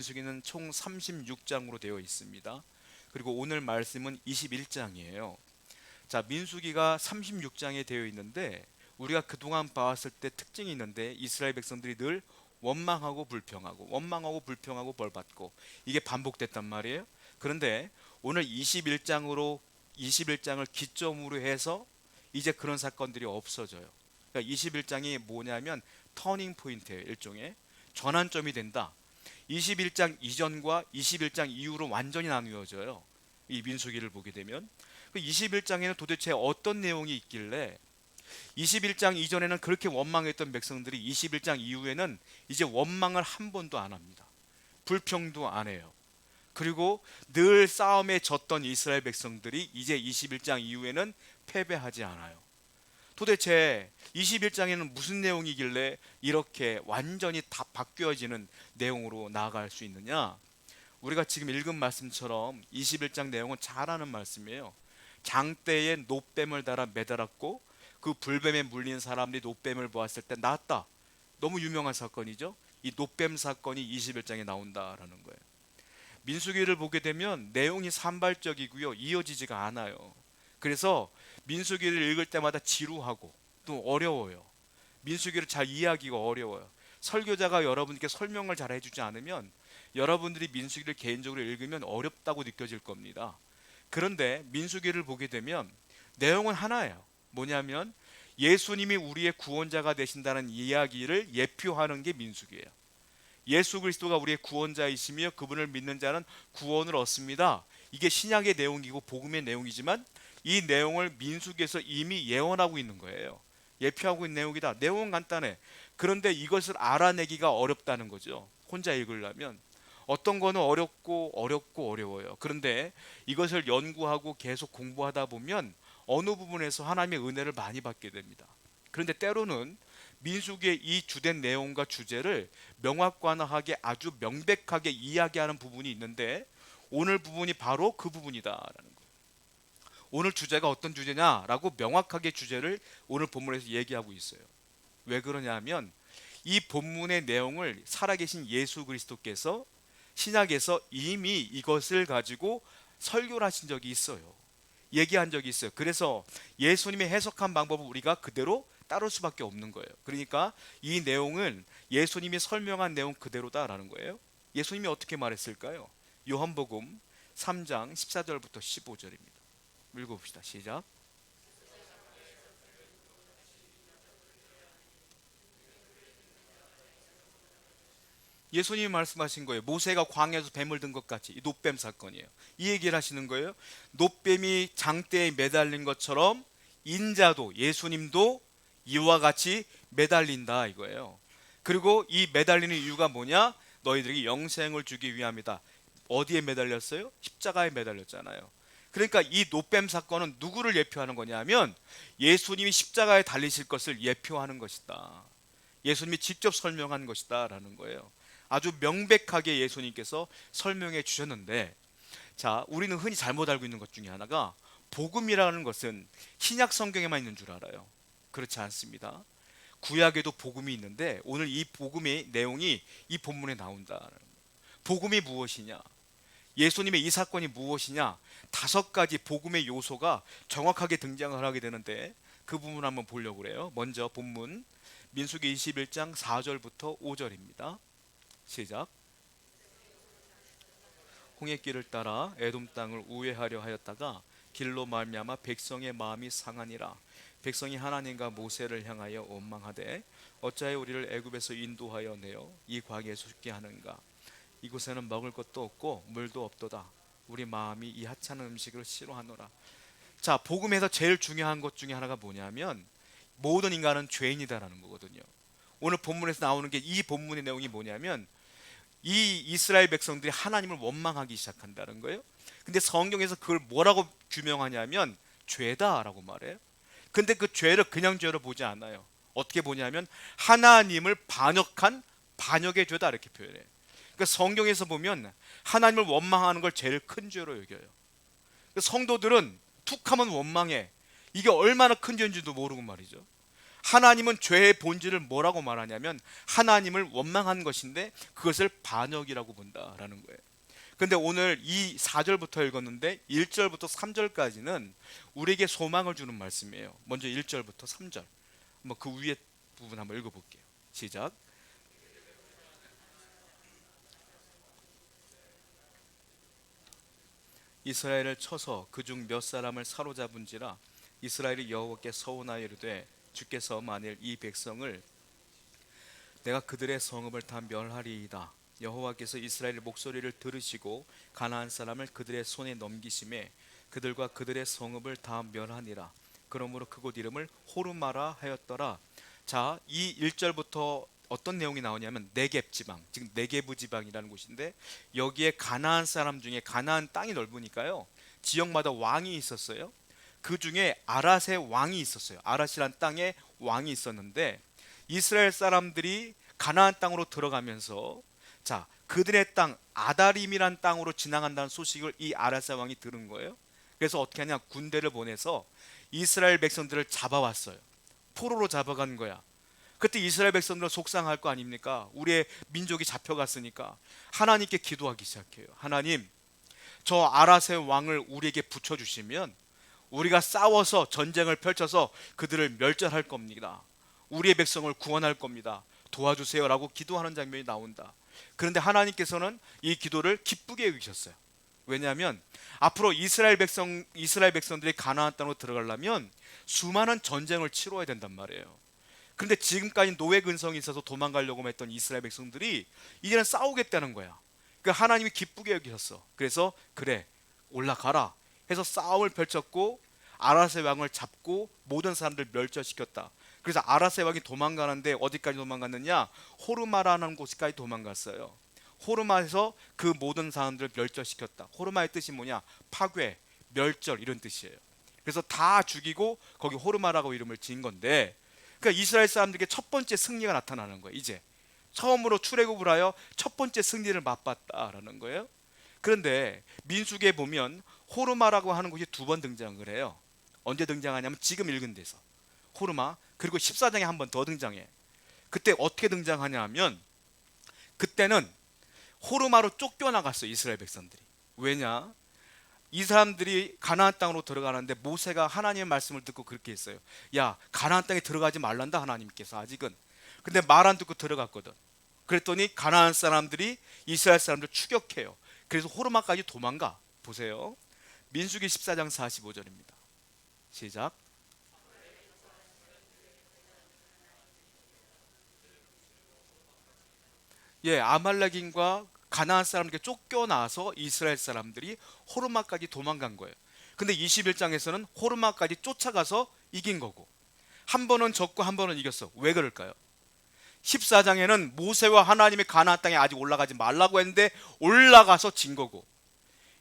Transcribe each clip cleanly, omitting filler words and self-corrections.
민수기는 총 36장으로 되어 있습니다. 그리고 오늘 말씀은 21장이에요. 자, 민수기가 36장에 되어 있는데 우리가 그동안 봐왔을 때 특징이 있는데 이스라엘 백성들이 늘 원망하고 불평하고 벌 받고 이게 반복됐단 말이에요. 그런데 오늘 21장을 기점으로 해서 이제 그런 사건들이 없어져요. 그러니까 21장이 뭐냐면 터닝 포인트예요. 일종의 전환점이 된다. 21장 이전과 21장 이후로 완전히 나누어져요. 이 민수기를 보게 되면 21장에는 도대체 어떤 내용이 있길래 21장 이전에는 그렇게 원망했던 백성들이 21장 이후에는 이제 원망을 한 번도 안 합니다. 불평도 안 해요. 그리고 늘 싸움에 졌던 이스라엘 백성들이 이제 21장 이후에는 패배하지 않아요. 도대체 21장에는 무슨 내용이길래 이렇게 완전히 다 바뀌어지는 내용으로 나아갈 수 있느냐? 우리가 지금 읽은 말씀처럼 21장 내용은 잘 아는 말씀이에요. 장대에 노뱀을 달아 매달았고 그 불뱀에 물린 사람들이 노뱀을 보았을 때 낫다. 너무 유명한 사건이죠. 이 노뱀 사건이 21장에 나온다라는 거예요. 민수기를 보게 되면 내용이 산발적이고요. 이어지지가 않아요. 그래서 민수기를 읽을 때마다 지루하고 또 어려워요. 민수기를 잘 이해하기가 어려워요. 설교자가 여러분께 설명을 잘 해주지 않으면 여러분들이 민수기를 개인적으로 읽으면 어렵다고 느껴질 겁니다. 그런데 민수기를 보게 되면 내용은 하나예요. 뭐냐면 예수님이 우리의 구원자가 되신다는 이야기를 예표하는 게 민수기예요. 예수 그리스도가 우리의 구원자이시며 그분을 믿는 자는 구원을 얻습니다. 이게 신약의 내용이고 복음의 내용이지만 이 내용을 민수기에서 이미 예언하고 있는 거예요. 예표하고 있는 내용이다. 내용은 간단해. 그런데 이것을 알아내기가 어렵다는 거죠. 혼자 읽으려면 어떤 거는 어렵고 어려워요. 그런데 이것을 연구하고 계속 공부하다 보면 어느 부분에서 하나님의 은혜를 많이 받게 됩니다. 그런데 때로는 민수기의 이 주된 내용과 주제를 명확관하게 아주 명백하게 이야기하는 부분이 있는데 오늘 부분이 바로 그 부분이다라는 거예요. 오늘 주제가 어떤 주제냐라고 명확하게 주제를 오늘 본문에서 얘기하고 있어요. 왜 그러냐면 이 본문의 내용을 살아계신 예수 그리스도께서 신약에서 이미 이것을 가지고 설교를 하신 적이 있어요. 얘기한 적이 있어요. 그래서 예수님의 해석한 방법을 우리가 그대로 따를 수밖에 없는 거예요. 그러니까 이 내용은 예수님이 설명한 내용 그대로다라는 거예요. 예수님이 어떻게 말했을까요? 요한복음 3장 14절부터 15절입니다. 읽어봅시다. 시작. 예수님이 말씀하신 거예요. 모세가 광야에서 뱀을 든 것 같이 이 노뱀 사건이에요. 이 얘기를 하시는 거예요. 노뱀이 장대에 매달린 것처럼 인자도 예수님도 이와 같이 매달린다 이거예요. 그리고 이 매달리는 이유가 뭐냐? 너희들에게 영생을 주기 위함이다. 어디에 매달렸어요? 십자가에 매달렸잖아요. 그러니까 이 노뱀 사건은 누구를 예표하는 거냐면 예수님이 십자가에 달리실 것을 예표하는 것이다. 예수님이 직접 설명한 것이다 라는 거예요. 아주 명백하게 예수님께서 설명해 주셨는데, 자, 우리는 흔히 잘못 알고 있는 것 중에 하나가 복음이라는 것은 신약 성경에만 있는 줄 알아요. 그렇지 않습니다. 구약에도 복음이 있는데 오늘 이 복음의 내용이 이 본문에 나온다. 복음이 무엇이냐? 예수님의 이 사건이 무엇이냐? 5가지 복음의 요소가 정확하게 등장을 하게 되는데 그 부분 한번 보려고 그래요. 먼저 본문 민수기 21장 4절부터 5절입니다. 시작. 홍해길을 따라 에돔 땅을 우회하려 하였다가 길로 말미암아 백성의 마음이 상하니라. 백성이 하나님과 모세를 향하여 원망하되 어찌하여 우리를 애굽에서 인도하여 내어 이 광야에서 죽게 하는가? 이곳에는 먹을 것도 없고 물도 없도다. 우리 마음이 이 하찮은 음식을 싫어하노라. 자, 복음에서 제일 중요한 것 중에 하나가 뭐냐면 모든 인간은 죄인이다라는 거거든요. 오늘 본문에서 나오는 게 이 본문의 내용이 뭐냐면 이 이스라엘 백성들이 하나님을 원망하기 시작한다는 거예요. 근데 성경에서 그걸 뭐라고 규명하냐면 죄다라고 말해요. 근데 그 죄를 그냥 죄로 보지 않아요. 어떻게 보냐면 하나님을 반역한 반역의 죄다 이렇게 표현해요. 그러니까 성경에서 보면 하나님을 원망하는 걸 제일 큰 죄로 여겨요. 성도들은 툭하면 원망해. 이게 얼마나 큰 죄인지도 모르고 말이죠. 하나님은 죄의 본질을 뭐라고 말하냐면 하나님을 원망한 것인데 그것을 반역이라고 본다라는 거예요. 근데 오늘 이 4절부터 읽었는데 1절부터 3절까지는 우리에게 소망을 주는 말씀이에요. 먼저 1절부터 3절. 한번 그 위에 부분 한번 읽어볼게요. 시작. 이스라엘을 쳐서 그중 몇 사람을 사로잡은지라 이스라엘이 여호와께 서원하여 이르되 주께서 만일 이 백성을 내가 그들의 성읍을 다 멸하리이다. 여호와께서 이스라엘의 목소리를 들으시고 가나안 사람을 그들의 손에 넘기심에 그들과 그들의 성읍을 다 멸하니라. 그러므로 그곳 이름을 호르마라 하였더라. 자, 이 1절부터 어떤 내용이 나오냐면 네겝 지방, 지금 네게부 지방이라는 곳인데 여기에 가나안 사람 중에 가나안 땅이 넓으니까요. 지역마다 왕이 있었어요. 그 중에 아랏의 왕이 있었어요. 아랏이란 땅에 왕이 있었는데 이스라엘 사람들이 가나안 땅으로 들어가면서 자, 그들의 땅 아다림이란 땅으로 지나간다는 소식을 이 아랏의 왕이 들은 거예요. 그래서 어떻게 하냐, 군대를 보내서 이스라엘 백성들을 잡아왔어요. 포로로 잡아간 거야. 그때 이스라엘 백성들은 속상할 거 아닙니까? 우리의 민족이 잡혀갔으니까 하나님께 기도하기 시작해요. 하나님, 저 아랏의 왕을 우리에게 붙여주시면 우리가 싸워서 전쟁을 펼쳐서 그들을 멸절할 겁니다. 우리의 백성을 구원할 겁니다. 도와주세요 라고 기도하는 장면이 나온다. 그런데 하나님께서는 이 기도를 기쁘게 여기셨어요. 왜냐하면 앞으로 이스라엘 백성들이 가나안 땅으로 들어가려면 수많은 전쟁을 치러야 된단 말이에요. 그런데 지금까지 노예 근성이 있어서 도망가려고 했던 이스라엘 백성들이 이제는 싸우겠다는 거야. 그러니까 하나님이 기쁘게 여기셨어. 그래서 그래, 올라가라 해서 싸움을 펼쳤고 아랏의 왕을 잡고 모든 사람들 멸절시켰다. 그래서 아랏의 왕이 도망가는데 어디까지 도망갔느냐, 호르마라는 곳까지 도망갔어요. 호르마에서 그 모든 사람들을 멸절시켰다. 호르마의 뜻이 뭐냐, 파괴, 멸절 이런 뜻이에요. 그래서 다 죽이고 거기 호르마라고 이름을 지은 건데, 그러니까 이스라엘 사람들에게 첫 번째 승리가 나타나는 거예요. 이제 처음으로 출애굽을 하여 첫 번째 승리를 맛봤다라는 거예요. 그런데 민수기에 보면 호르마라고 하는 곳이 두 번 등장을 해요. 언제 등장하냐면 지금 읽은 데서 호르마, 그리고 14장에 한 번 더 등장해. 그때 어떻게 등장하냐면 그때는 호르마로 쫓겨나갔어요. 이스라엘 백성들이. 왜냐, 이 사람들이 가나안 땅으로 들어가는데 모세가 하나님의 말씀을 듣고 그렇게 했어요. 야, 가나안 땅에 들어가지 말란다 하나님께서 아직은. 근데 말 안 듣고 들어갔거든. 그랬더니 가나안 사람들이 이스라엘 사람들 추격해요. 그래서 호르마까지 도망가. 보세요. 민수기 14장 45절입니다. 시작. 예, 아말렉인과 가나안 사람들에게 쫓겨나서 이스라엘 사람들이 호르마까지 도망간 거예요. 근데 21장에서는 호르마까지 쫓아가서 이긴 거고, 한 번은 졌고 한 번은 이겼어. 왜 그럴까요? 14장에는 모세와 하나님의 가나안 땅에 아직 올라가지 말라고 했는데 올라가서 진 거고,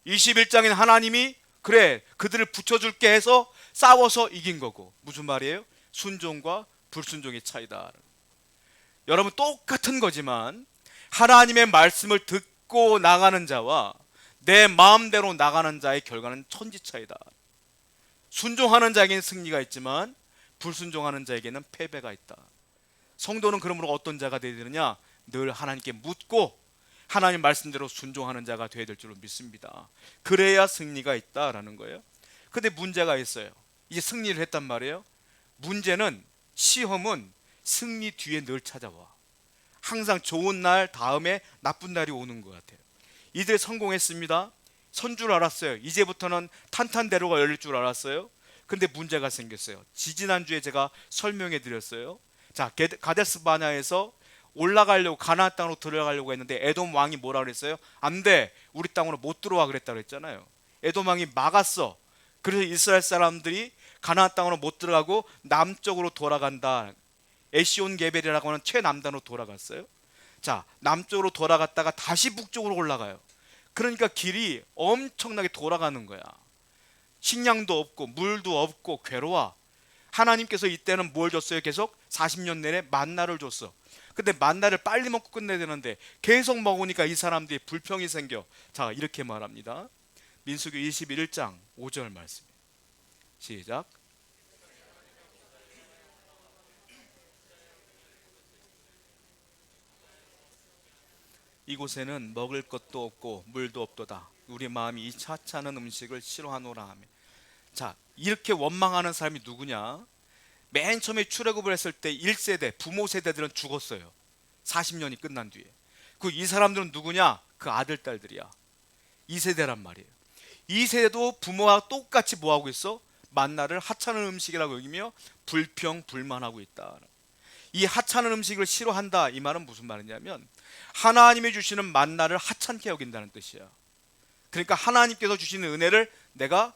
21장에는 하나님이 그래 그들을 붙여줄게 해서 싸워서 이긴 거고. 무슨 말이에요? 순종과 불순종의 차이다. 여러분, 똑같은 거지만 하나님의 말씀을 듣고 나가는 자와 내 마음대로 나가는 자의 결과는 천지차이다. 순종하는 자에게는 승리가 있지만 불순종하는 자에게는 패배가 있다. 성도는 그러므로 어떤 자가 되어야 되느냐? 늘 하나님께 묻고 하나님 말씀대로 순종하는 자가 되어야 될 줄로 믿습니다. 그래야 승리가 있다라는 거예요. 근데 문제가 있어요. 이제 승리를 했단 말이에요. 문제는, 시험은 승리 뒤에 늘 찾아와. 항상 좋은 날 다음에 나쁜 날이 오는 것 같아요. 이들 성공했습니다. 선 줄 알았어요. 이제부터는 탄탄대로가 열릴 줄 알았어요. 근데 문제가 생겼어요. 지지난주에 제가 설명해 드렸어요. 자, 가데스 바냐에서 올라가려고 가나안 땅으로 들어가려고 했는데 에돔 왕이 뭐라 그랬어요? 안 돼, 우리 땅으로 못 들어와 그랬다고 했잖아요. 에돔 왕이 막았어. 그래서 이스라엘 사람들이 가나안 땅으로 못 들어가고 남쪽으로 돌아간다. 에시온 게벨이라고 하는 최남단으로 돌아갔어요. 자, 남쪽으로 돌아갔다가 다시 북쪽으로 올라가요. 그러니까 길이 엄청나게 돌아가는 거야. 식량도 없고 물도 없고 괴로워. 하나님께서 이때는 뭘 줬어요? 계속 40년 내내 만나를 줬어. 근데 만나를 빨리 먹고 끝내야 되는데 계속 먹으니까 이 사람들이 불평이 생겨. 자, 이렇게 말합니다. 민수기 21장 5절 말씀. 시작. 이곳에는 먹을 것도 없고 물도 없도다. 우리 마음이 이 하찮은 음식을 싫어하노라 하며. 자, 이렇게 원망하는 사람이 누구냐? 맨 처음에 출애굽을 했을 때 1세대 부모 세대들은 죽었어요. 40년이 끝난 뒤에. 그 이 사람들은 누구냐? 그 아들 딸들이야. 2세대란 말이에요. 2세대도 부모와 똑같이 뭐하고 있어? 만나를 하찮은 음식이라고 여기며 불평 불만하고 있다. 이 하찮은 음식을 싫어한다, 이 말은 무슨 말이냐면 하나님이 주시는 만나를 하찮게 여긴다는 뜻이야. 그러니까 하나님께서 주시는 은혜를 내가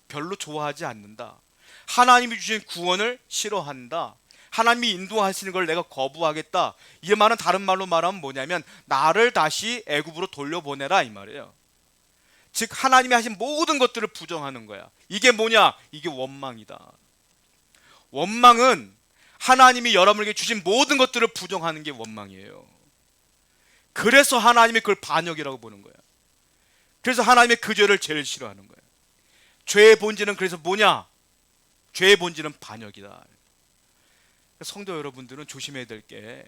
별로 좋아하지 않는다. 하나님이 주신 구원을 싫어한다. 하나님이 인도하시는 걸 내가 거부하겠다. 이 말은 다른 말로 말하면 뭐냐면 나를 다시 애굽으로 돌려보내라, 이 말이에요. 즉 하나님이 하신 모든 것들을 부정하는 거야. 이게 뭐냐? 이게 원망이다. 원망은 하나님이 여러분에게 주신 모든 것들을 부정하는 게 원망이에요. 그래서 하나님이 그걸 반역이라고 보는 거야. 그래서 하나님의 그 죄를 제일 싫어하는 거야. 죄의 본질은 그래서 뭐냐? 죄의 본질은 반역이다. 성도 여러분들은 조심해야 될 게,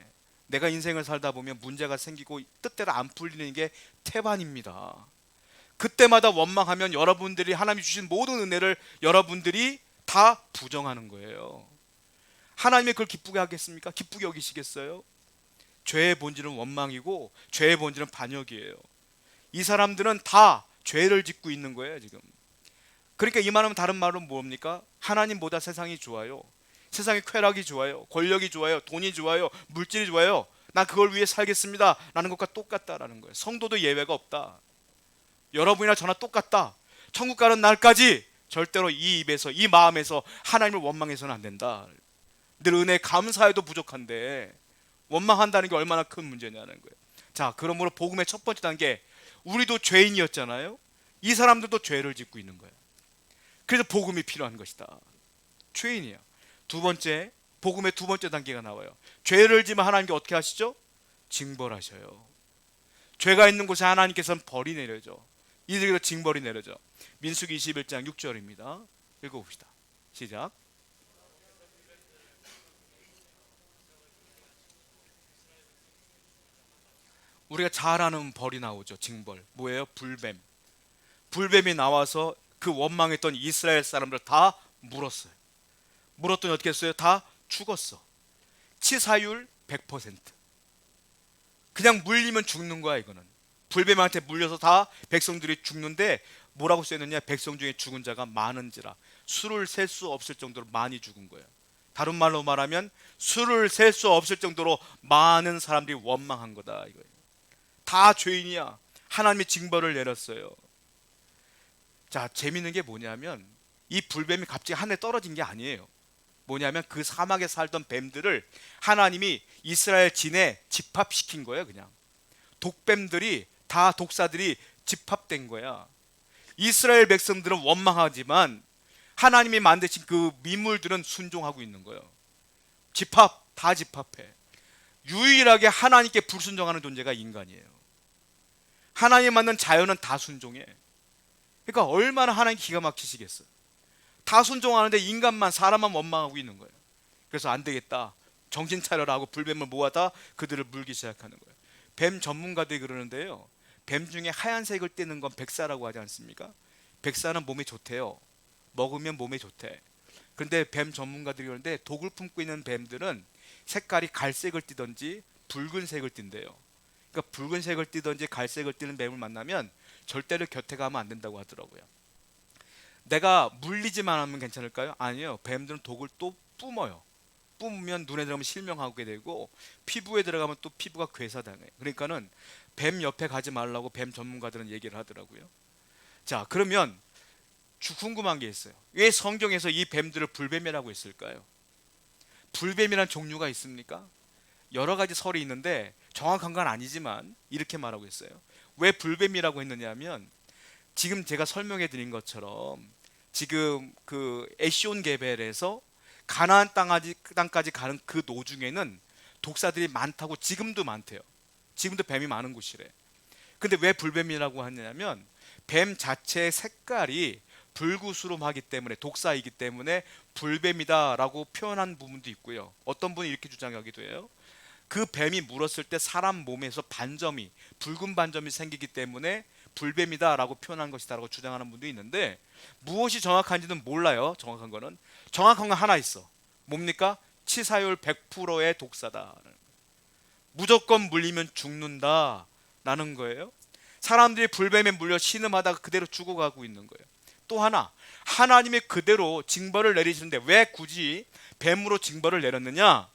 내가 인생을 살다 보면 문제가 생기고 뜻대로 안 풀리는 게 태반입니다. 그때마다 원망하면 여러분들이 하나님이 주신 모든 은혜를 여러분들이 다 부정하는 거예요. 하나님이 그걸 기쁘게 하겠습니까? 기쁘게 여기시겠어요? 죄의 본질은 원망이고 죄의 본질은 반역이에요. 이 사람들은 다 죄를 짓고 있는 거예요 지금. 그러니까 이 말은 다른 말로 뭡니까? 하나님보다 세상이 좋아요. 세상의 쾌락이 좋아요. 권력이 좋아요. 돈이 좋아요. 물질이 좋아요. 난 그걸 위해 살겠습니다 라는 것과 똑같다라는 거예요. 성도도 예외가 없다. 여러분이나 저나 똑같다. 천국 가는 날까지 절대로 이 입에서, 이 마음에서 하나님을 원망해서는 안 된다. 늘 은혜 감사해도 부족한데 원망한다는 게 얼마나 큰 문제냐는 거예요. 자, 그러므로 복음의 첫 번째 단계, 우리도 죄인이었잖아요. 이 사람들도 죄를 짓고 있는 거예요. 그래서 복음이 필요한 것이다. 죄인이야. 두 번째, 복음의 두 번째 단계가 나와요. 죄를 지면 하나님께 어떻게 하시죠? 징벌하셔요. 죄가 있는 곳에 하나님께서는 벌이 내려져. 이들에게도 징벌이 내려져. 민수기 21장 6절입니다. 읽어봅시다. 시작. 우리가 잘 아는 벌이 나오죠. 징벌. 뭐예요? 불뱀. 불뱀이 나와서 그 원망했던 이스라엘 사람들 다 물었어요. 물었더니 어떻게 했어요? 다 죽었어. 치사율 100%. 그냥 물리면 죽는 거야 이거는. 불뱀한테 물려서 다 백성들이 죽는데 뭐라고 써있느냐? 백성 중에 죽은 자가 많은지라. 수를 셀 수 없을 정도로 많이 죽은 거예요. 다른 말로 말하면 수를 셀 수 없을 정도로 많은 사람들이 원망한 거다 이거예요. 다 죄인이야. 하나님이 징벌을 내렸어요. 자, 재밌는 게 뭐냐면 이 불뱀이 갑자기 하늘에 떨어진 게 아니에요. 뭐냐면 그 사막에 살던 뱀들을 하나님이 이스라엘 진에 집합시킨 거예요. 그냥 독뱀들이 다 독사들이 집합된 거야. 이스라엘 백성들은 원망하지만 하나님이 만드신 그 민물들은 순종하고 있는 거예요. 다 집합해. 유일하게 하나님께 불순종하는 존재가 인간이에요. 하나님 만든 자연은 다 순종해. 그러니까 얼마나 하나님 기가 막히시겠어요. 다 순종하는데 인간만, 사람만 원망하고 있는 거예요. 그래서 안 되겠다, 정신 차려라 하고 불뱀을 모아다 그들을 물기 시작하는 거예요. 뱀 전문가들이 그러는데요, 뱀 중에 하얀색을 띠는 건 백사라고 하지 않습니까? 백사는 몸에 좋대요. 먹으면 몸에 좋대. 그런데 뱀 전문가들이 그러는데 독을 품고 있는 뱀들은 색깔이 갈색을 띠든지 붉은색을 띈대요. 그러니까 붉은색을 띠든지 갈색을 띠는 뱀을 만나면 절대로 곁에 가면 안 된다고 하더라고요. 내가 물리지만 하면 괜찮을까요? 아니에요. 뱀들은 독을 또 뿜어요. 뿜으면 눈에 들어가면 실명하게 되고 피부에 들어가면 또 피부가 괴사당해요. 그러니까는 뱀 옆에 가지 말라고 뱀 전문가들은 얘기를 하더라고요. 자, 그러면 궁금한 게 있어요. 왜 성경에서 이 뱀들을 불뱀이라고 했을까요? 불뱀이란 종류가 있습니까? 여러 가지 설이 있는데 정확한 건 아니지만 이렇게 말하고 있어요. 왜 불뱀이라고 했느냐면 지금 제가 설명해 드린 것처럼 지금 그 에시온 게벨에서 가나안 땅까지 가는 그 노중에는 독사들이 많다고, 지금도 많대요. 지금도 뱀이 많은 곳이래. 근데 왜 불뱀이라고 하냐면 뱀 자체의 색깔이 불구스름하기 때문에, 독사이기 때문에 불뱀이다라고 표현한 부분도 있고요. 어떤 분이 이렇게 주장하기도 해요. 그 뱀이 물었을 때 사람 몸에서 반점이, 붉은 반점이 생기기 때문에 불뱀이다라고 표현한 것이다라고 주장하는 분도 있는데, 무엇이 정확한지는 몰라요. 정확한 건 하나 있어. 뭡니까? 치사율 100%의 독사다. 무조건 물리면 죽는다라는 거예요. 사람들이 불뱀에 물려 신음하다가 그대로 죽어가고 있는 거예요. 또 하나, 하나님이 그대로 징벌을 내리시는데 왜 굳이 뱀으로 징벌을 내렸느냐?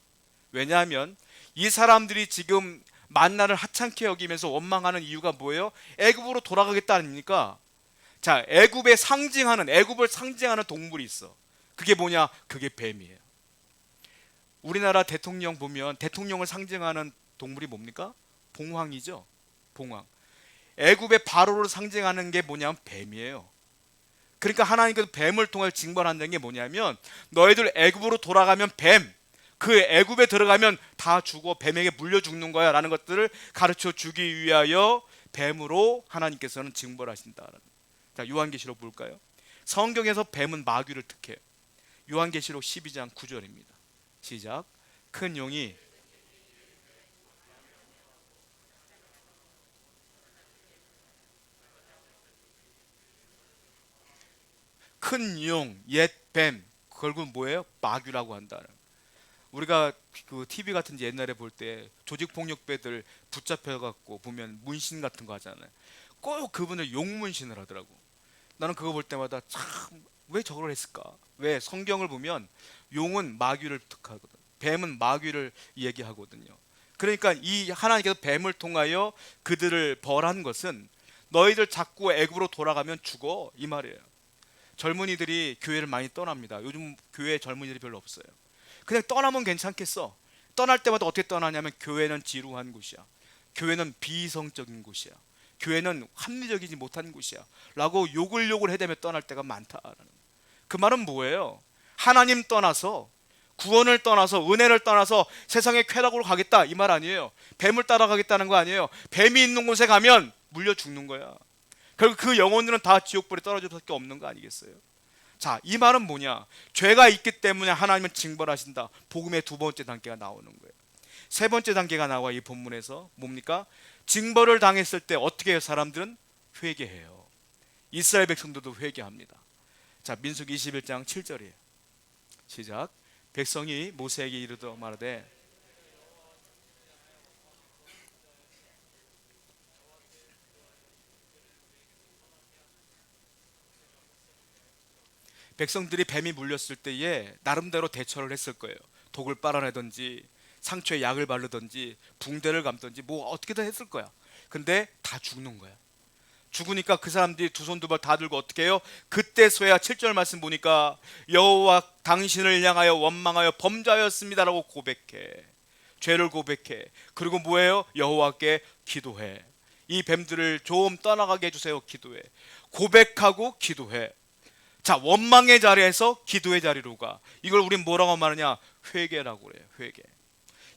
왜냐하면 이 사람들이 지금 만나를 하찮게 여기면서 원망하는 이유가 뭐예요? 애굽으로 돌아가겠다 아닙니까? 자, 애굽을 상징하는 동물이 있어. 그게 뭐냐? 그게 뱀이에요. 우리나라 대통령 보면 대통령을 상징하는 동물이 뭡니까? 봉황이죠. 봉황. 애굽의 바로를 상징하는 게 뭐냐면 뱀이에요. 그러니까 하나님께서 뱀을 통해 징벌한다는 게 뭐냐면, 너희들 애굽으로 돌아가면 그 애굽에 들어가면 다 죽어, 뱀에게 물려 죽는 거야 라는 것들을 가르쳐 주기 위하여 뱀으로 하나님께서는 징벌하신다. 자, 요한계시록 볼까요? 성경에서 뱀은 마귀를 뜻해요. 요한계시록 12장 9절입니다. 시작. 큰 용이 큰 용, 옛 뱀, 결국 뭐예요? 마귀라고 한다. 우리가 그 TV 같은 데 옛날에 볼 때 조직폭력배들 붙잡혀 갖고 보면 문신 같은 거 하잖아요. 꼭 그분을 용문신을 하더라고. 나는 그거 볼 때마다 참 왜 저걸 했을까? 왜? 성경을 보면 용은 마귀를 뜻하거든. 뱀은 마귀를 얘기하거든요. 그러니까 이 하나님께서 뱀을 통하여 그들을 벌한 것은, 너희들 자꾸 애굽으로 돌아가면 죽어 이 말이에요. 젊은이들이 교회를 많이 떠납니다. 요즘 교회에 젊은이들이 별로 없어요. 그냥 떠나면 괜찮겠어. 떠날 때마다 어떻게 떠나냐면, 교회는 지루한 곳이야, 교회는 비이성적인 곳이야, 교회는 합리적이지 못한 곳이야 라고 욕을 해대며 떠날 때가 많다라는. 그 말은 뭐예요? 하나님 떠나서, 구원을 떠나서, 은혜를 떠나서 세상의 쾌락으로 가겠다 이 말 아니에요. 뱀을 따라가겠다는 거 아니에요. 뱀이 있는 곳에 가면 물려 죽는 거야. 결국 그 영혼들은 다 지옥불에 떨어질 수밖에 없는 거 아니겠어요? 자, 이 말은 뭐냐? 죄가 있기 때문에 하나님은 징벌하신다. 복음의 두 번째 단계가 나오는 거예요. 세 번째 단계가 나와 이 본문에서 뭡니까? 징벌을 당했을 때 어떻게 해요? 사람들은 회개해요. 이스라엘 백성들도 회개합니다. 자, 민수기 21장 7절이에요. 시작. 백성이 모세에게 이르되 말하되, 백성들이 뱀이 물렸을 때에 나름대로 대처를 했을 거예요. 독을 빨아내든지 상처에 약을 바르든지 붕대를 감든지 뭐 어떻게든 했을 거야. 근데 다 죽는 거야. 죽으니까 그 사람들이 두 손 두 발 다 들고 어떻게 해요? 그때서야 7절 말씀 보니까 여호와 당신을 향하여 원망하여 범죄하였습니다라고 고백해. 죄를 고백해. 그리고 뭐예요? 여호와께 기도해. 이 뱀들을 좀 떠나가게 해주세요. 기도해. 고백하고 기도해. 자, 원망의 자리에서 기도의 자리로 가. 이걸 우린 뭐라고 말하냐? 회개라고 그래요. 회개.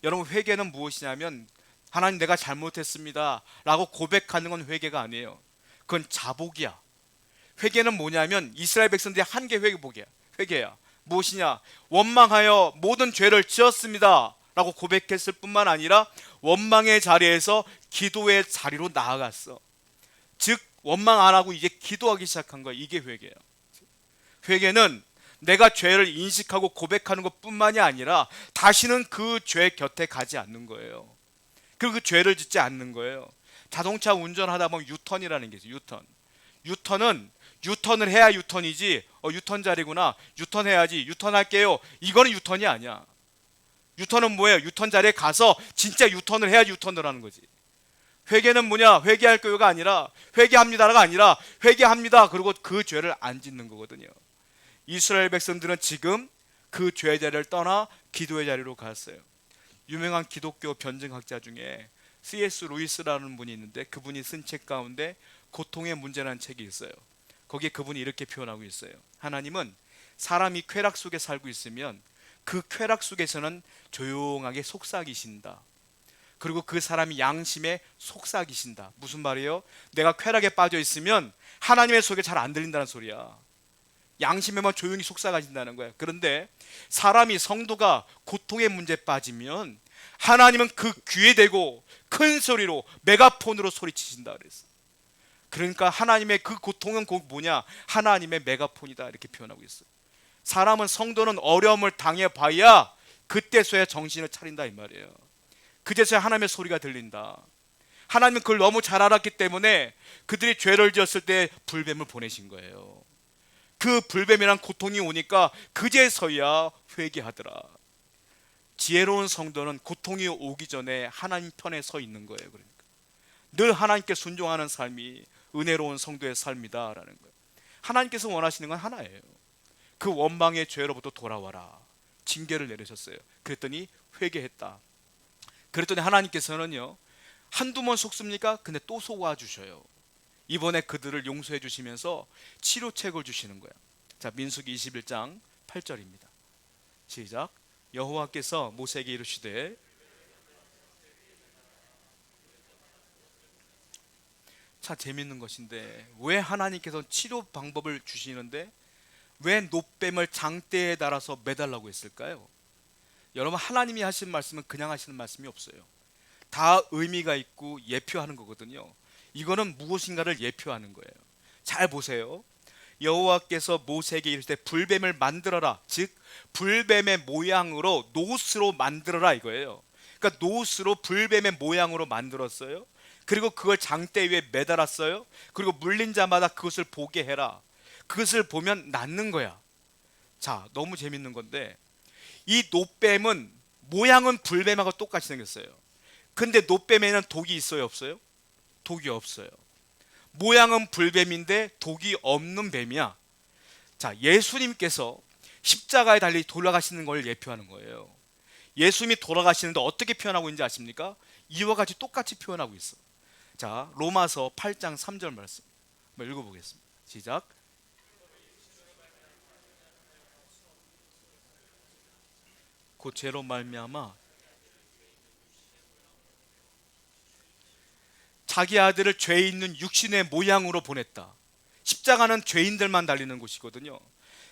여러분, 회개는 무엇이냐면, 하나님 내가 잘못했습니다 라고 고백하는 건 회개가 아니에요. 그건 자복이야. 회개는 뭐냐면 이스라엘 백성들이 한 게 회개야. 무엇이냐? 원망하여 모든 죄를 지었습니다 라고 고백했을 뿐만 아니라 원망의 자리에서 기도의 자리로 나아갔어. 즉 원망 안 하고 이제 기도하기 시작한 거야. 이게 회개야. 회개는 내가 죄를 인식하고 고백하는 것뿐만이 아니라 다시는 그 죄 곁에 가지 않는 거예요. 그리고 그 죄를 짓지 않는 거예요. 자동차 운전하다 보면 유턴이라는 게 있어요. 유턴을 해야 유턴이지, 유턴 자리구나, 유턴해야지, 유턴할게요, 이거는 유턴이 아니야. 유턴은 뭐예요? 유턴 자리에 가서 진짜 유턴을 해야 유턴을 하는 거지. 회개는 뭐냐? 회개할 거요가 아니라, 회개합니다가 아니라 회개합니다 그리고 그 죄를 안 짓는 거거든요. 이스라엘 백성들은 지금 그 죄의 자리를 떠나 기도의 자리로 갔어요. 유명한 기독교 변증학자 중에 C.S. 루이스라는 분이 있는데, 그분이 쓴 책 가운데 고통의 문제라는 책이 있어요. 거기에 그분이 이렇게 표현하고 있어요. 하나님은 사람이 쾌락 속에 살고 있으면 그 쾌락 속에서는 조용하게 속삭이신다. 그리고 그 사람이 양심에 속삭이신다. 무슨 말이에요? 내가 쾌락에 빠져 있으면 하나님의 소리가 잘 안 들린다는 소리야. 양심에만 조용히 속삭아진다는 거야. 그런데 사람이, 성도가 고통의 문제에 빠지면 하나님은 그 귀에 대고 큰 소리로 메가폰으로 소리치신다 그랬어. 그러니까 하나님의 그 고통은 곧 뭐냐? 하나님의 메가폰이다 이렇게 표현하고 있어요. 사람은, 성도는 어려움을 당해봐야 그때서야 정신을 차린다 이 말이에요. 그제서야 하나님의 소리가 들린다. 하나님은 그걸 너무 잘 알았기 때문에 그들이 죄를 지었을 때 불뱀을 보내신 거예요. 그 불뱀이란 고통이 오니까 그제서야 회개하더라. 지혜로운 성도는 고통이 오기 전에 하나님 편에 서 있는 거예요. 그러니까 늘 하나님께 순종하는 삶이 은혜로운 성도의 삶이다라는 거예요. 하나님께서 원하시는 건 하나예요. 그 원망의 죄로부터 돌아와라. 징계를 내리셨어요. 그랬더니 회개했다. 그랬더니 하나님께서는요, 한두 번 속습니까? 근데 또 속아 주셔요. 이번에 그들을 용서해 주시면서 치료책을 주시는 거야. 자, 민수기 21장 8절입니다. 시작. 여호와께서 모세에게 이르시되, 참 재밌는 것인데 왜 하나님께서 치료 방법을 주시는데 왜 놋뱀을 장대에 달아서 매달라고 했을까요? 여러분, 하나님이 하신 말씀은 그냥 하시는 말씀이 없어요. 다 의미가 있고 예표하는 거거든요. 이거는 무엇인가를 예표하는 거예요. 잘 보세요. 여호와께서 모세에게 이르시되 불뱀을 만들어라. 즉 불뱀의 모양으로 놋으로 만들어라 이거예요. 그러니까 놋으로 불뱀의 모양으로 만들었어요. 그리고 그걸 장대 위에 매달았어요. 그리고 물린 자마다 그것을 보게 해라. 그것을 보면 낫는 거야. 자, 너무 재밌는 건데 이 놋뱀은 모양은 불뱀하고 똑같이 생겼어요. 근데 놋뱀에는 독이 있어요, 없어요? 독이 없어요. 모양은 불뱀인데 독이 없는 뱀이야. 자, 예수님께서 십자가에 달리 돌아가시는 걸 예표하는 거예요. 예수님이 돌아가시는데 어떻게 표현하고 있는지 아십니까? 이와 같이 똑같이 표현하고 있어. 자, 로마서 8장 3절 말씀 한번 읽어보겠습니다. 시작. 그 죄로 말미암아 자기 아들을 죄 있는 육신의 모양으로 보냈다. 십자가는 죄인들만 달리는 곳이거든요.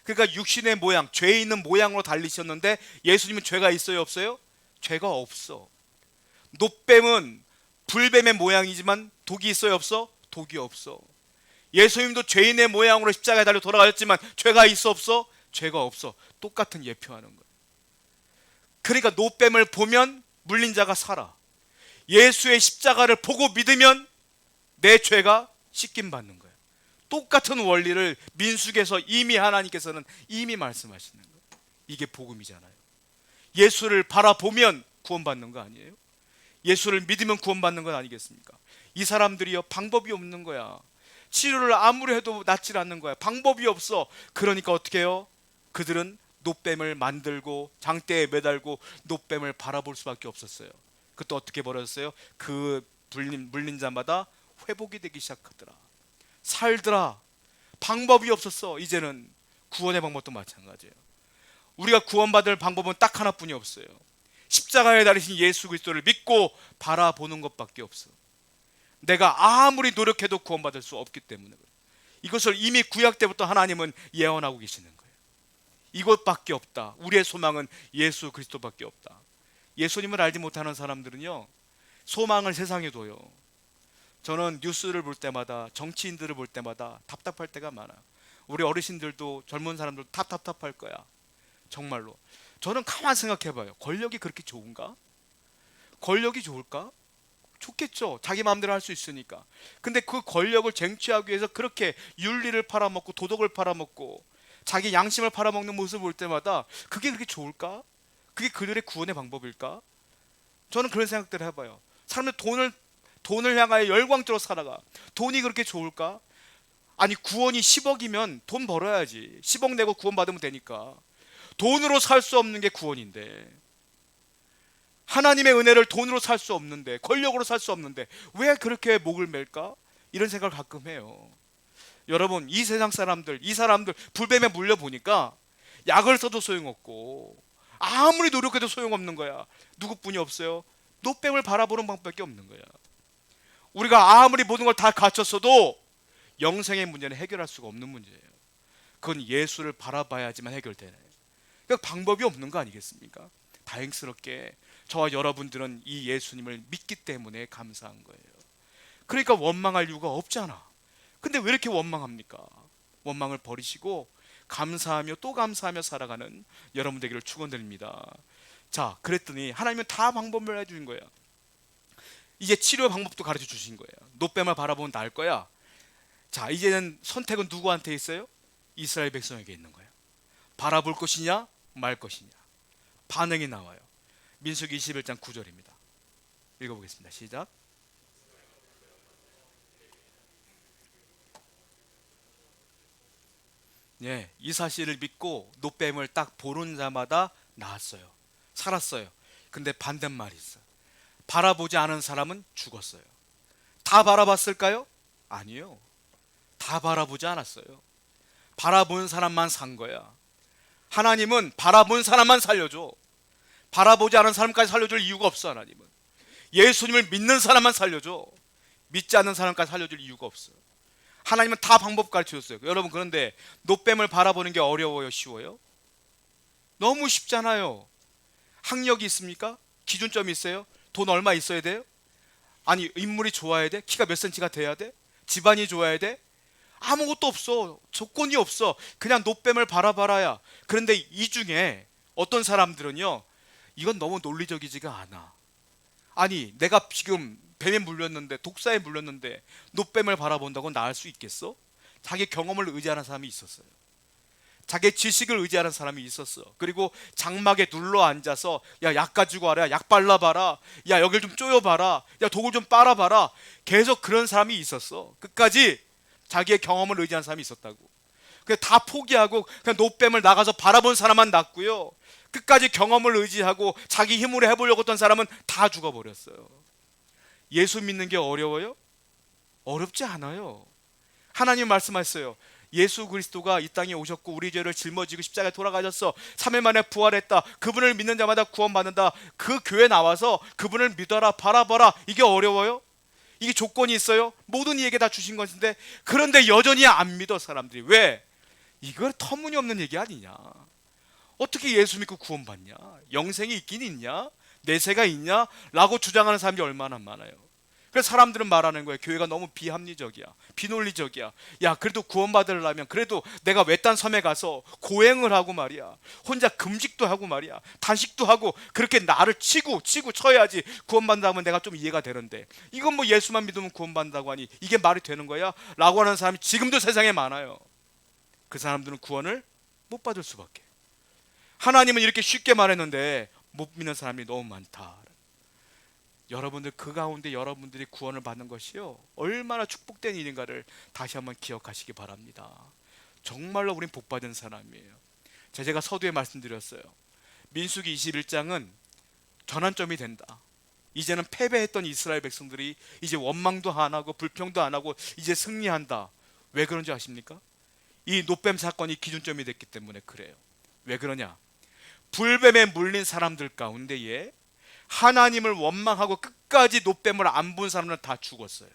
그러니까 육신의 모양, 죄 있는 모양으로 달리셨는데 예수님은 죄가 있어요, 없어요? 죄가 없어. 놋뱀은 불뱀의 모양이지만 독이 있어요, 없어? 독이 없어. 예수님도 죄인의 모양으로 십자가에 달려 돌아가셨지만 죄가 있어, 없어? 죄가 없어. 똑같은 예표하는 거예요. 그러니까 놋뱀을 보면 물린 자가 살아. 예수의 십자가를 보고 믿으면 내 죄가 씻김 받는 거예요. 똑같은 원리를 민수기에서 이미 하나님께서는 이미 말씀하시는 거예요. 이게 복음이잖아요. 예수를 바라보면 구원받는 거 아니에요? 예수를 믿으면 구원받는 건 아니겠습니까? 이 사람들이요, 방법이 없는 거야. 치료를 아무리 해도 낫질 않는 거야. 방법이 없어. 그러니까 어떻게 해요? 그들은 놋뱀을 만들고 장대에 매달고 놋뱀을 바라볼 수밖에 없었어요. 그것도 어떻게 벌어졌어요? 그 물린 자마다 회복이 되기 시작하더라. 살더라. 방법이 없었어. 이제는 구원의 방법도 마찬가지예요. 우리가 구원받을 방법은 딱 하나뿐이 없어요. 십자가에 달리신 예수 그리스도를 믿고 바라보는 것밖에 없어. 내가 아무리 노력해도 구원받을 수 없기 때문에 그래요. 이것을 이미 구약 때부터 하나님은 예언하고 계시는 거예요. 이것밖에 없다. 우리의 소망은 예수 그리스도밖에 없다. 예수님을 알지 못하는 사람들은요, 소망을 세상에 둬요. 저는 뉴스를 볼 때마다, 정치인들을 볼 때마다 답답할 때가 많아. 우리 어르신들도 젊은 사람들도 답답할 거야. 정말로. 저는 가만 생각해봐요. 권력이 그렇게 좋은가? 권력이 좋을까? 좋겠죠. 자기 마음대로 할 수 있으니까. 근데 그 권력을 쟁취하기 위해서 그렇게 윤리를 팔아먹고 도덕을 팔아먹고 자기 양심을 팔아먹는 모습을 볼 때마다 그게 그렇게 좋을까? 그게 그들의 구원의 방법일까? 저는 그런 생각들을 해봐요. 사람들 돈을 향하여 열광적으로 살아가. 돈이 그렇게 좋을까? 아니, 구원이 10억이면 돈 벌어야지. 10억 내고 구원 받으면 되니까. 돈으로 살 수 없는 게 구원인데, 하나님의 은혜를 돈으로 살 수 없는데, 권력으로 살 수 없는데 왜 그렇게 목을 맬까? 이런 생각을 가끔 해요. 여러분, 이 세상 사람들, 이 사람들 불뱀에 물려보니까 약을 써도 소용없고 아무리 노력해도 소용없는 거야. 누구뿐이 없어요? 놋뱀을 바라보는 방법밖에 없는 거야. 우리가 아무리 모든 걸 다 갖췄어도 영생의 문제는 해결할 수가 없는 문제예요. 그건 예수를 바라봐야지만 해결되네. 그러니까 방법이 없는 거 아니겠습니까? 다행스럽게 저와 여러분들은 이 예수님을 믿기 때문에 감사한 거예요. 그러니까 원망할 이유가 없잖아. 근데 왜 이렇게 원망합니까? 원망을 버리시고 감사하며 또 감사하며 살아가는 여러분 되기를 축원드립니다. 자, 그랬더니 하나님은 다 방법을 해주신 거예요. 이제 치료 방법도 가르쳐 주신 거예요. 노뱀을 바라보면 나을 거야. 자, 이제는 선택은 누구한테 있어요? 이스라엘 백성에게 있는 거예요. 바라볼 것이냐 말 것이냐. 반응이 나와요. 민수기 21장 9절입니다. 읽어보겠습니다. 시작. 예, 이 사실을 믿고 노뱀을 딱 보는 자마다 나았어요. 살았어요. 근데 반대말이 있어요. 바라보지 않은 사람은 죽었어요. 다 바라봤을까요? 아니요. 다 바라보지 않았어요. 바라본 사람만 산 거야. 하나님은 바라본 사람만 살려줘. 바라보지 않은 사람까지 살려줄 이유가 없어. 하나님은 예수님을 믿는 사람만 살려줘. 믿지 않는 사람까지 살려줄 이유가 없어요. 하나님은 다 방법 가르쳐줬어요. 여러분, 그런데 노뱀을 바라보는 게 어려워요? 쉬워요? 너무 쉽잖아요. 학력이 있습니까? 기준점이 있어요? 돈 얼마 있어야 돼요? 아니, 인물이 좋아야 돼? 키가 몇 센치가 돼야 돼? 집안이 좋아야 돼? 아무것도 없어. 조건이 없어. 그냥 노뱀을 바라봐라야. 그런데 이 중에 어떤 사람들은요, 이건 너무 논리적이지가 않아. 아니, 내가 지금 뱀에 물렸는데, 독사에 물렸는데 노뱀을 바라본다고 나을 수 있겠어? 자기 경험을 의지하는 사람이 있었어요. 자기 지식을 의지하는 사람이 있었어. 그리고 장막에 눌러 앉아서 야, 약 가지고 와라, 약 발라봐라, 야, 여길 좀 쪼여봐라, 야, 독을 좀 빨아봐라. 계속 그런 사람이 있었어. 끝까지 자기의 경험을 의지하는 사람이 있었다고. 그냥 다 포기하고 그냥 노뱀을 나가서 바라본 사람만 낫고요, 끝까지 경험을 의지하고 자기 힘으로 해보려고 했던 사람은 다 죽어버렸어요. 예수 믿는 게 어려워요? 어렵지 않아요. 하나님 말씀하셨어요. 예수 그리스도가 이 땅에 오셨고 우리 죄를 짊어지고 십자가에 돌아가셨어. 3일 만에 부활했다. 그분을 믿는 자마다 구원받는다. 그 교회 나와서 그분을 믿어라, 바라봐라. 이게 어려워요? 이게 조건이 있어요? 모든 이에게 다 주신 것인데, 그런데 여전히 안 믿어 사람들이. 왜? 이걸 터무니없는 얘기 아니냐. 어떻게 예수 믿고 구원받냐? 영생이 있긴 있냐? 내세가 있냐? 라고 주장하는 사람이 얼마나 많아요. 그래서 사람들은 말하는 거예요. 교회가 너무 비합리적이야, 비논리적이야. 야, 그래도 구원받으려면 그래도 내가 외딴 섬에 가서 고행을 하고 말이야, 혼자 금식도 하고 말이야, 단식도 하고, 그렇게 나를 치고 쳐야지 구원받는다면 내가 좀 이해가 되는데, 이건 뭐 예수만 믿으면 구원받는다고 하니 이게 말이 되는 거야? 라고 하는 사람이 지금도 세상에 많아요. 그 사람들은 구원을 못 받을 수밖에. 하나님은 이렇게 쉽게 말했는데 못 믿는 사람이 너무 많다. 여러분들, 그 가운데 여러분들이 구원을 받는 것이요, 얼마나 축복된 일인가를 다시 한번 기억하시기 바랍니다. 정말로 우린 복받은 사람이에요. 제가 서두에 말씀드렸어요. 민수기 21장은 전환점이 된다. 이제는 패배했던 이스라엘 백성들이 이제 원망도 안 하고 불평도 안 하고 이제 승리한다. 왜 그런지 아십니까? 이 노뱀 사건이 기준점이 됐기 때문에 그래요. 왜 그러냐? 불뱀에 물린 사람들 가운데에 하나님을 원망하고 끝까지 노뱀을 안 본 사람들은 다 죽었어요.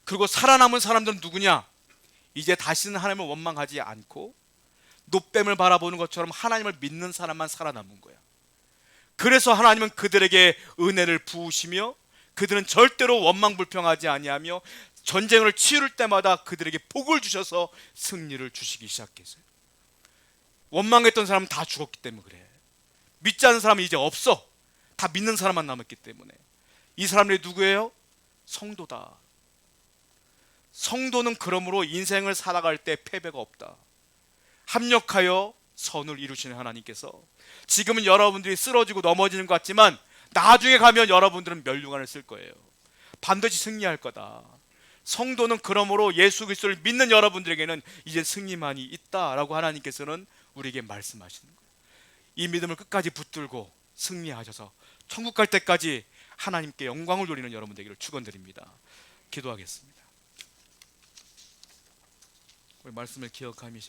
그리고 살아남은 사람들은 누구냐? 이제 다시는 하나님을 원망하지 않고 노뱀을 바라보는 것처럼 하나님을 믿는 사람만 살아남은 거야. 그래서 하나님은 그들에게 은혜를 부으시며 그들은 절대로 원망불평하지 아니하며 전쟁을 치를 때마다 그들에게 복을 주셔서 승리를 주시기 시작했어요. 원망했던 사람은 다 죽었기 때문에 그래. 믿지 않는 사람은 이제 없어. 다 믿는 사람만 남았기 때문에. 이 사람들이 누구예요? 성도다. 성도는 그러므로 인생을 살아갈 때 패배가 없다. 합력하여 선을 이루시는 하나님께서 지금은 여러분들이 쓰러지고 넘어지는 것 같지만 나중에 가면 여러분들은 멸류관을 쓸 거예요. 반드시 승리할 거다. 성도는 그러므로 예수 그리스도를 믿는 여러분들에게는 이제 승리만이 있다라고 하나님께서는 우리에게 말씀하시는 거예요. 이 믿음을 끝까지 붙들고 승리하셔서 천국 갈 때까지 하나님께 영광을 돌리는 여러분 되기를 축원드립니다. 기도하겠습니다. 우리 말씀을 기억하며